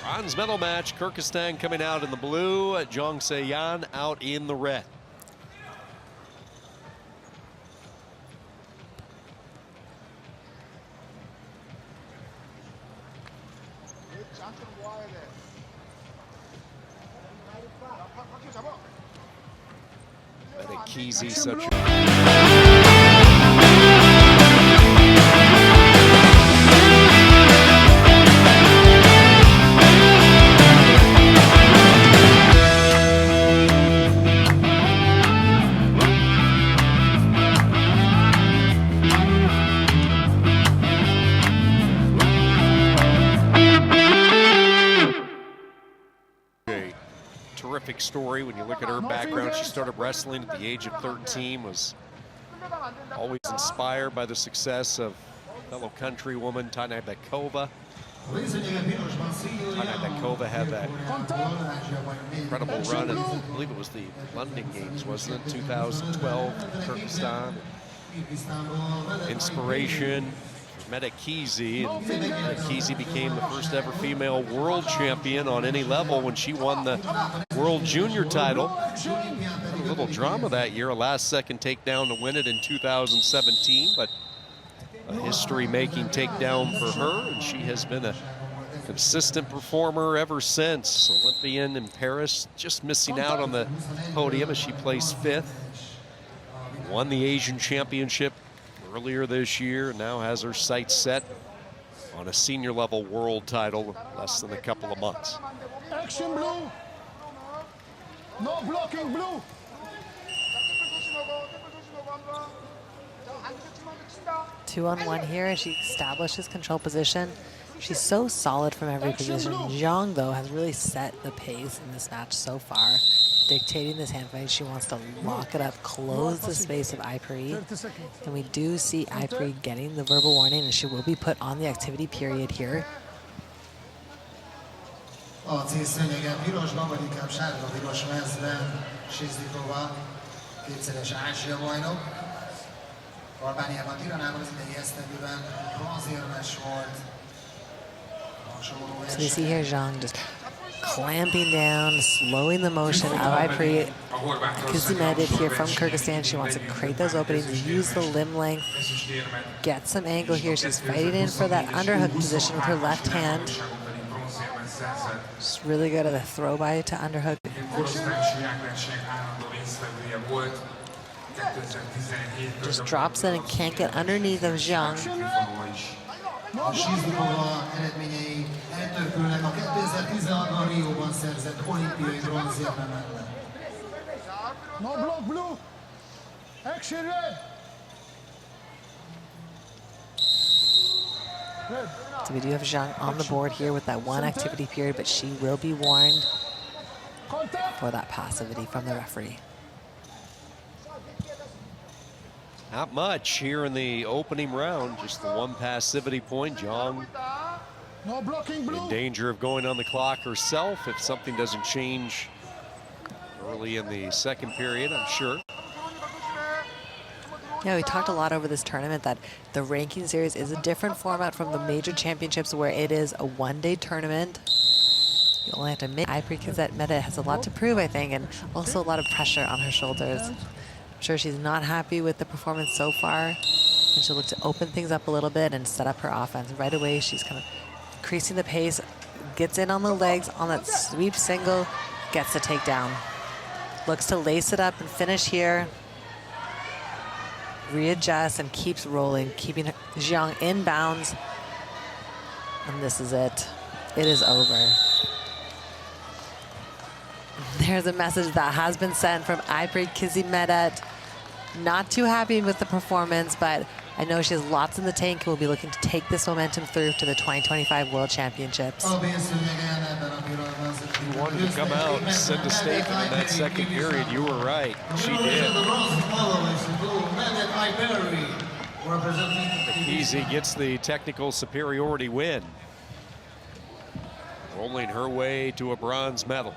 Bronze medal match, Kyrgyzstan coming out in the blue, Jong Se-yeon out in the red. MEDET such terrific story when you look at her background. She started wrestling at the age of 13, was always inspired by the success of fellow countrywoman Tanya Bekova. Tanya Bekova had that incredible run, and I believe it was the London Games, wasn't it? 2012, Kyrgyzstan. Inspiration. MEDET, and MEDET became the first ever female world champion on any level when she won the World Junior title. A little drama that year, a last-second takedown to win it in 2017, but a history-making takedown for her, and she has been a consistent performer ever since. Olympian in Paris, just missing out on the podium as she placed 5th. Won the Asian Championship earlier this year, and now has her sights set on a senior level world title in less than a couple of months. Action blue. No blocking blue. 2-on-1 here as she establishes control position. She's so solid from every position. Zhang, though, has really set the pace in this match so far, dictating this hand fight. She wants to lock it up, close the space of ΑЙΠЕRI. And we do see ΑЙΠЕRI getting the verbal warning, and she will be put on the activity period here. So you see here Zhang just clamping down, slowing the motion of ΑЙΠЕRI. КЫЗЫ here from Kyrgyzstan. She wants to create those openings, use the limb length, get some angle here. She's fighting in for that underhook position with her left hand. She's really good at the throw by to underhook. Just drops it and can't get underneath of Zhang. A sízlóval eredményei eltörpülnek a 2016-ban Rióban szerzett olimpiai bronzérme mellett. No block blue. Action red. So we do have Zhang on the board here with that one activity period, but she will be warned for that passivity from the referee. Not much here in the opening round, just the one passivity point. Zhang in danger of going on the clock herself if something doesn't change early in the second period, I'm sure. Yeah, we talked a lot over this tournament that the ranking series is a different format from the major championships where it is a one-day tournament. You only have to admit, ＡＹPERI MEDET has a lot to prove, I think, and also a lot of pressure on her shoulders. I'm sure she's not happy with the performance so far, and she'll look to open things up a little bit and set up her offense. Right away, she's kind of increasing the pace, gets in on the legs on that sweep single, gets the takedown. Looks to lace it up and finish here. Readjusts and keeps rolling, keeping Zhang in bounds. And this is it. It is over. There's a message that has been sent from АЙПЕRI MEDET. Not too happy with the performance, but I know she has lots in the tank and will be looking to take this momentum through to the 2025 World Championships. She wanted to come out and send a statement in that second period. You were right. She did. КЫЗЫ gets the technical superiority win, rolling her way to a bronze medal.